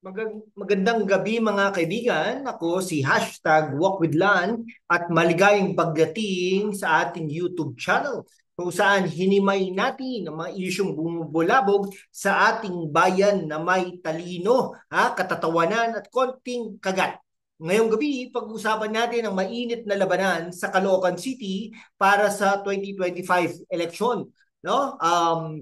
Magandang gabi mga kaibigan. Ako si #WalkWithLan at maligayang pagdating sa ating YouTube channel kung saan hinimay natin ang mga isyong bumubulabog sa ating bayan na may talino, katatawanan at konting kagat. Ngayong gabi, pag-usapan natin ang mainit na labanan sa Caloocan City para sa 2025 election. No?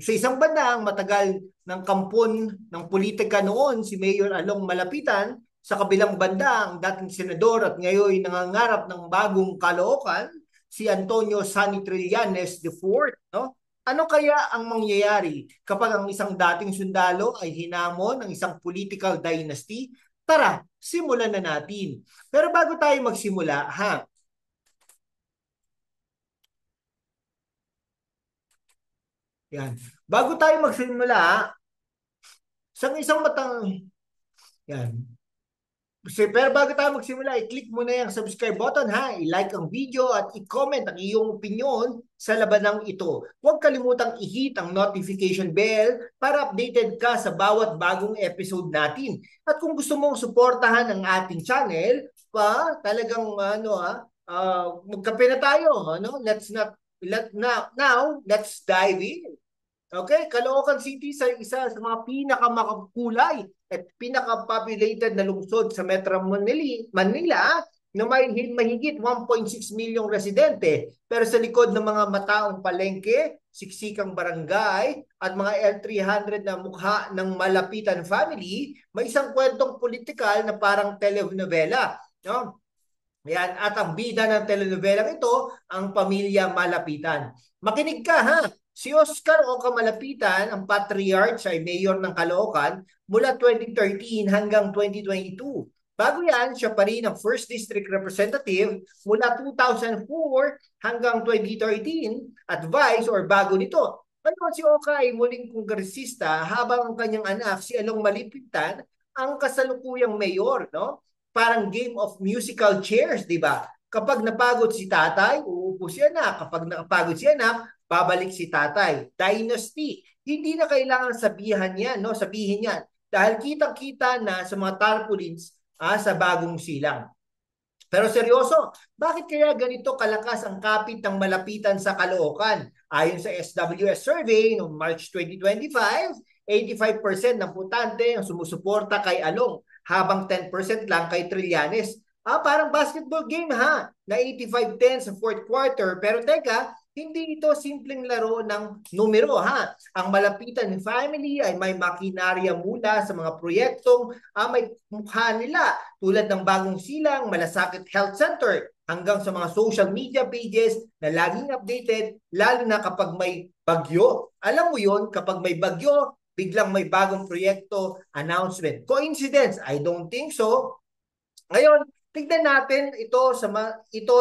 Sa isang banda, ang matagal ng kampon ng politika noon, si Mayor Along Malapitan, sa kabilang banda, ang dating senador at ngayon nangangarap ng bagong Caloocan, si Antonio Sani Trillanes IV. No? Ano kaya ang mangyayari kapag ang isang dating sundalo ay hinamon ng isang political dynasty? Tara, simulan na natin. Pero bago tayo magsimula, yan. Bago tayo magsimula, sa isang matang yan. Pero bago tayo magsimula, i-click mo na yung subscribe button i-like ang video at i-comment ang iyong opinion sa labanang ito. Huwag kalimutang i-hit ang notification bell para updated ka sa bawat bagong episode natin. At kung gusto mong suportahan ang ating channel, talagang magkape na tayo, let's dive in. Okay, Caloocan City sa isa sa mga pinakamakakulay at pinaka-populated na lungsod sa Metro Manila na may mahigit 1.6 milyong residente. Pero sa likod ng mga mataong palengke, siksikang barangay at mga L300 na mukha ng Malapitan family, may isang kwentong politikal na parang telenovela. No? Yan, at ang bida ng telenovela ito, ang Pamilya Malapitan. Makinig ka Si Oscar Oca Malapitan, ang patriarch ay mayor ng Caloocan mula 2013 hanggang 2022. Bago yan, siya pa rin ang first district representative mula 2004 hanggang 2013 at vice or bago nito. Ngayon si Oca ay muling kongresista habang ang kanyang anak si Along Malapitan ang kasalukuyang mayor, no? Parang game of musical chairs, di ba? Kapag napagod si tatay, uupo si anak. Kapag napagod si anak, babalik si tatay. Dynasty. Hindi na kailangan sabihan yan, no? Sabihin yan. Dahil kitang-kita na sa mga tarpaulins sa bagong silang. Pero seryoso, bakit kaya ganito kalakas ang kapit ng Malapitan sa Caloocan? Ayon sa SWS survey noong March 2025, 85% ng botante ang sumusuporta kay Along, habang 10% lang kay Trillanes. Parang basketball game na 85-10 sa fourth quarter. Pero teka, hindi ito simpleng laro ng numero Ang Malapitan family ay may makinarya mula sa mga proyektong may mukha nila tulad ng Bagong Silang, Malasakit Health Center hanggang sa mga social media pages na laging updated lalo na kapag may bagyo. Alam mo yon, kapag may bagyo, biglang may bagong proyekto, announcement. Coincidence? I don't think so. Ngayon, tignan natin ito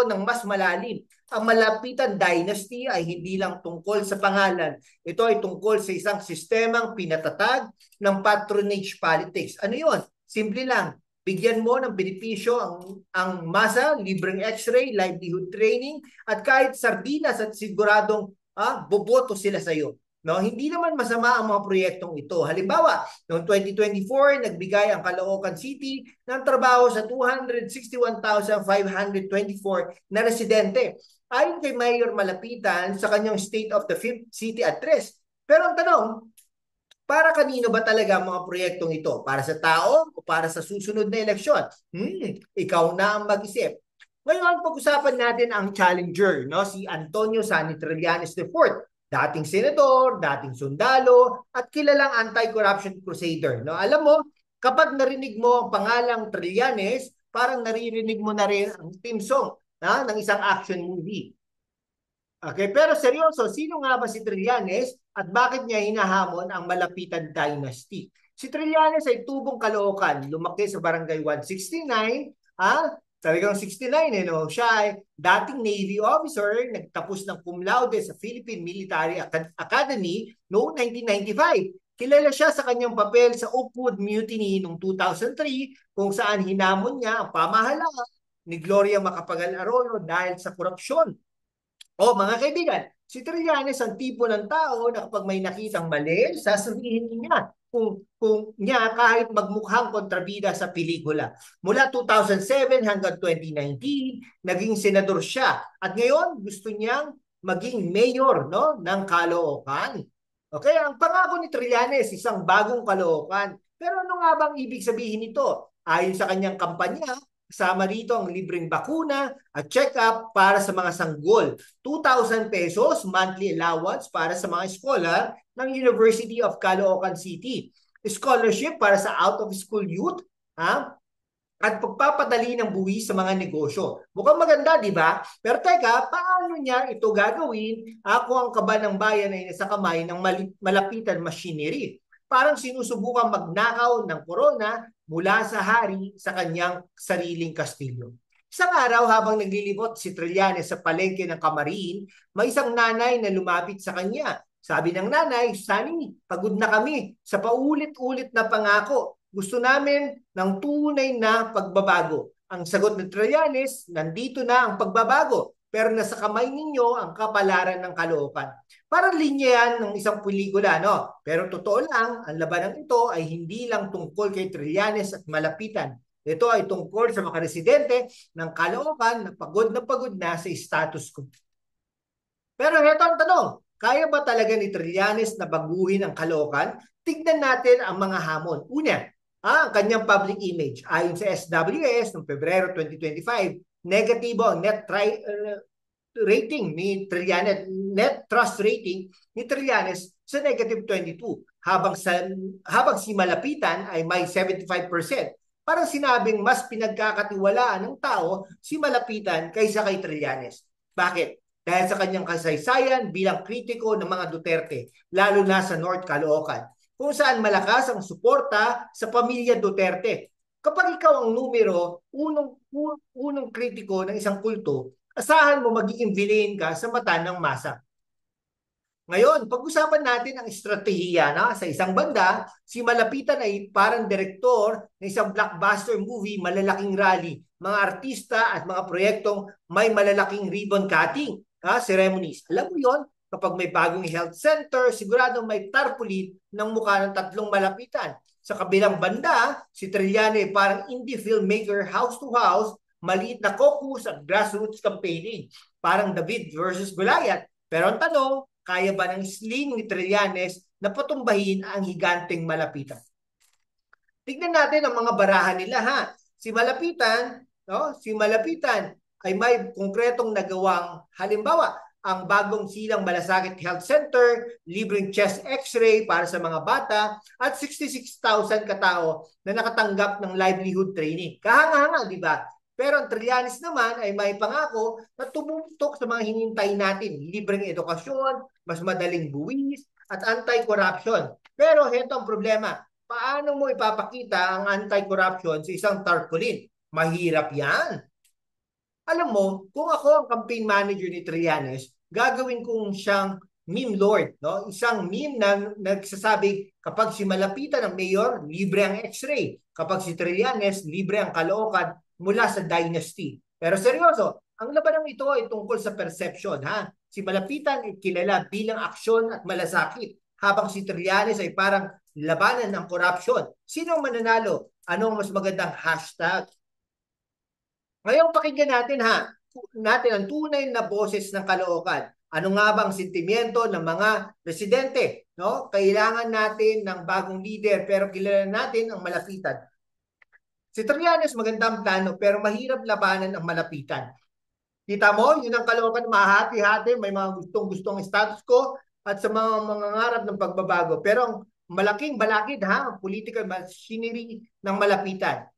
ng mas malalim. Ang Malapitan Dynasty ay hindi lang tungkol sa pangalan. Ito ay tungkol sa isang sistemang pinatatag ng patronage politics. Ano yon? Simple lang. Bigyan mo ng benepisyo ang masa, libreng x-ray, livelihood training, at kahit sardinas at siguradong boboto sila sa iyo. No, hindi naman masama ang mga proyektong ito. Halimbawa, noong 2024, nagbigay ang Caloocan City ng trabaho sa 261,524 na residente. Ayon kay Mayor Malapitan sa kanyang State of the Fifth City Address. Pero ang tanong, para kanino ba talaga ang mga proyektong ito? Para sa tao o para sa susunod na eleksyon? Ikaw na ang mag-isip. Ngayon, pag-usapan natin ang challenger, no? Si Antonio Sani Trillanes IV. Dating senador, dating sundalo, at kilalang anti-corruption crusader. No? Alam mo, kapag narinig mo ang pangalang Trillanes, parang naririnig mo na rin ang theme song ng isang action movie. Okay, pero seryoso, sino nga ba si Trillanes at bakit niya hinahamon ang Malapitan Dynasty? Si Trillanes ay tubong Caloocan, lumaki sa barangay 169, talagang 69 no? Siya ay dating Navy officer, nagtapos ng cum laude sa Philippine Military Academy noong 1995. Kilala siya sa kanyang papel sa Oakwood Mutiny noong 2003 kung saan hinamon niya ang pamahalaan ni Gloria Macapagal Arroyo dahil sa korupsyon. O mga kaibigan, si Trillanes ang tipo ng tao na kapag may nakitang mali, sasabihin niya kung niya kahit magmukhang kontrabida sa pelikula. Mula 2007 hanggang 2019, naging senador siya. At ngayon, gusto niyang maging mayor, no, ng Caloocan. Okay, ang pangako ni Trillanes, isang bagong Caloocan. Pero ano nga bang ibig sabihin nito? Ayon sa kanyang kampanya, kasama rito ang libreng bakuna at check-up para sa mga sanggol. 2,000 pesos monthly allowance para sa mga scholar ng University of Caloocan City. Scholarship para sa out-of-school youth, ha? At pagpapadali ng buwis sa mga negosyo. Mukhang maganda, di ba? Pero teka, paano niya ito gagawin kung ang kaban ng bayan ay nasa kamay ng malapitan machinery? Parang sinusubukan magnakaw ng korona mula sa hari sa kanyang sariling kastilyo. Isang araw habang naglilibot si Trillanes sa palengke ng Kamarin, may isang nanay na lumapit sa kanya. Sabi ng nanay, Sunny, pagod na kami sa paulit-ulit na pangako. Gusto namin ng tunay na pagbabago. Ang sagot ng Trillanes, nandito na ang pagbabago, pero nasa kamay ninyo ang kapalaran ng Caloocan. Parang linya yan ng isang pelikula, no? Pero totoo lang, ang labanang ito ay hindi lang tungkol kay Trillanes at malapitan. Ito ay tungkol sa mga residente ng Caloocan na pagod na sa status quo. Pero heto ang tanong, kaya ba talaga ni Trillanes na baguhin ang Caloocan? Tignan natin ang mga hamon. Una, ang kanyang public image. Ayon sa SWS noong Pebrero 2025, negatibo ang rating ni Trillanes, net trust rating ni Trillanes sa negative 22, habang si Malapitan ay may 75%. Parang sinabing mas pinagkakatiwalaan ng tao si Malapitan kaysa kay Trillanes. Bakit? Dahil sa kanyang kasaysayan bilang kritiko ng mga Duterte, lalo na sa North Caloocan, kung saan malakas ang suporta sa pamilya Duterte. Kapag ikaw ang numero, unong kritiko ng isang kulto, asahan mo magiging villain ka sa mata ng masa. Ngayon, pag-usapan natin ang estratehiya na sa isang banda, si Malapitan ay parang direktor ng isang blockbuster movie, malalaking rally, mga artista at mga proyektong may malalaking ribbon cutting, ceremonies. Alam mo yon, kapag may bagong health center, siguradong may tarpaulin ng mukha ng tatlong malapitan. Sa kabilang banda, si Trillanes parang indie filmmaker house to house, maliit na caucus at grassroots campaigning. Parang David versus Goliath. Pero ang tanong, kaya ba ng sling ni Trillanes na patumbahin ang higanteng malapitan? Tignan natin ang mga barahan nila, ha. Si Malapitan, no? Si Malapitan ay may konkretong nagawang, halimbawa, ang bagong Silang Malasakit Health Center, libreng chest x-ray para sa mga bata, at 66,000 katao na nakatanggap ng livelihood training. Kahanga-hanga, di ba? Pero ang Trillanes naman ay may pangako na tumutok sa mga hinintay natin. Libreng edukasyon, mas madaling buwis, at anti-corruption. Pero heto ang problema. Paano mo ipapakita ang anti-corruption sa isang tarpaulin? Mahirap yan. Alam mo, kung ako ang campaign manager ni Trillanes, gagawin kong siyang meme lord, no? Isang meme na nagsasabi kapag si Malapitan ang mayor, libre ang x-ray. Kapag si Trillanes, libre ang Caloocan mula sa dynasty. Pero seryoso, ang labanang ito ay tungkol sa perception, ha? Si Malapitan ay kilala bilang aksyon at malasakit, habang si Trillanes ay parang labanan ng corruption. Sino ang mananalo? Anong mas magandang hashtag? Ngayon pakinggan natin, ang tunay na boses ng Caloocan. Ano nga bang sentimiento ng mga residente? No? Kailangan natin ng bagong leader pero kilala natin ang malapitan. Si Trillanes magandang plano pero mahirap labanan ang malapitan. Kita mo, yun ang Caloocan, mahati-hati, may mga gustong-gustong status quo at sa mga mangangarap ng pagbabago. Pero ang malaking balakid, political machinery ng malapitan.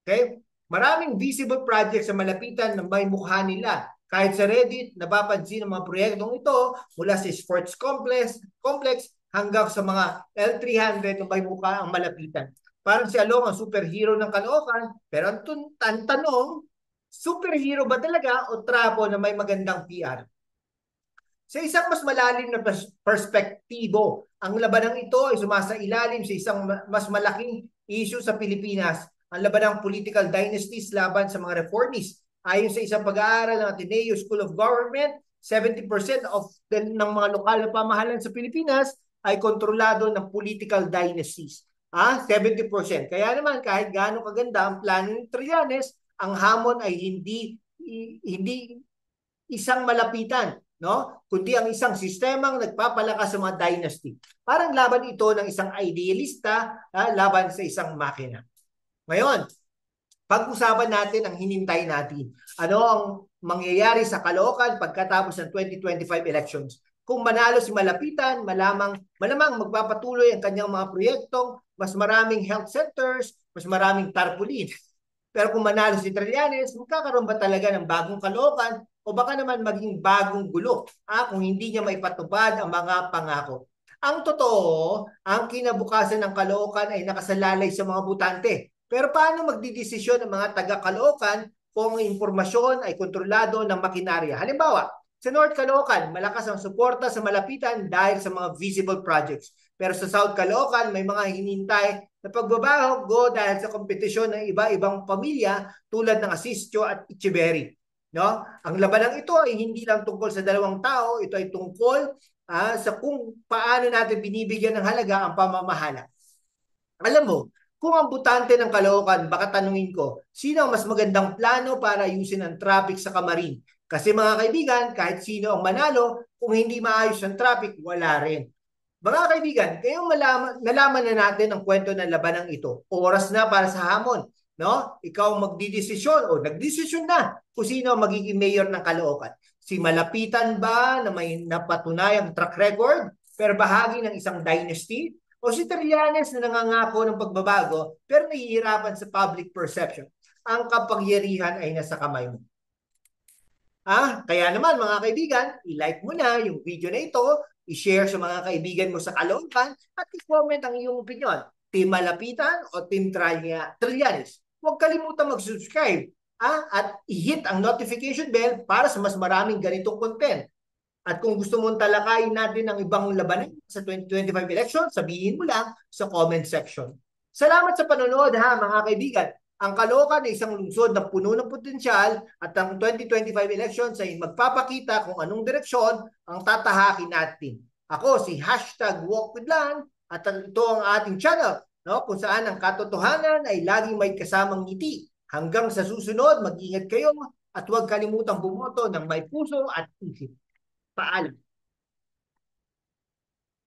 Okay? Maraming visible projects sa malapitan na may mukha nila. Kahit sa Reddit, napapansin ang mga proyektong ito mula sa sports complex hanggang sa mga L300 na may mukha ang malapitan. Parang si Along ang superhero ng Caloocan, pero ang tanong, superhero ba talaga o trapo na may magandang PR? Sa isang mas malalim na perspektibo, ang labanang ito ay sumasailalim sa isang mas malaking issue sa Pilipinas, ang labanang political dynasties laban sa mga reformists. Ayon sa isang pag-aaral ng Ateneo School of Government, 70% ng mga lokal na pamahalaan sa Pilipinas ay kontrolado ng political dynasties. 70%. Kaya naman kahit gaano kaganda ang plano ni Trillanes, ang hamon ay hindi isang malapitan, no? Kundi ang isang sistemang nagpapalakas sa mga dynasty. Parang laban ito ng isang idealista laban sa isang makina. Ngayon, pag-usapan natin ang hinintay natin. Ano ang mangyayari sa Caloocan pagkatapos ng 2025 elections? Kung manalo si Malapitan, malamang magpapatuloy ang kanyang mga proyektong mas maraming health centers, mas maraming tarpaulin. Pero kung manalo si Trillanes, magkakaroon ba talaga ng bagong Caloocan o baka naman maging bagong gulo kung hindi niya maipatupad ang mga pangako? Ang totoo, ang kinabukasan ng Caloocan ay nakasalalay sa mga butante. Pero paano magdidesisyon ang mga taga-Caloocan kung ang impormasyon ay kontrolado ng makinarya? Halimbawa, sa North Caloocan, malakas ang suporta sa Malapitan dahil sa mga visible projects. Pero sa South Caloocan, may mga hinintay na pagbabago dahil sa kompetisyon ng iba-ibang pamilya tulad ng Asistio at Echeverry. No? Ang labanang ito ay hindi lang tungkol sa dalawang tao, ito ay tungkol sa kung paano natin binibigyan ng halaga ang pamamahala. Alam mo, kung ang butante ng Caloocan, baka tanungin ko, sino ang mas magandang plano para ayusin ang traffic sa Camarin? Kasi mga kaibigan, kahit sino ang manalo, kung hindi maayos ang traffic, wala rin. Mga kaibigan, ngayong nalaman na natin ang kwento ng labanang ito. Oras na para sa hamon. No? Ikaw magdidesisyon o nagdesisyon na kung sino ang magiging mayor ng Caloocan. Si Malapitan ba na may napatunayang track record pero bahagi ng isang dynasty? O si Trillanes na nangangako ng pagbabago pero nahihirapan sa public perception? Ang kapangyarihan ay nasa kamay mo. Kaya naman mga kaibigan, i-like mo na yung video na ito, i-share sa mga kaibigan mo sa Caloocan at i-comment ang iyong opinion. Team Malapitan o Team Trillanes? Huwag kalimutan mag-subscribe at i-hit ang notification bell para sa mas maraming ganitong content. At kung gusto mong talakayin natin ang ibang labanan sa 2025 election, sabihin mo lang sa comment section. Salamat sa panonood mga kaibigan. Ang Caloocan ay isang lungsod na puno ng potensyal at ang 2025 elections ay magpapakita kung anong direksyon ang tatahakin natin. Ako si #WalkWithLan at ito ang ating channel, no, kung saan ang katotohanan ay laging may kasamang ngiti. Hanggang sa susunod, mag-ingat kayo at huwag kalimutang bumoto ng may puso at isip. Paalam.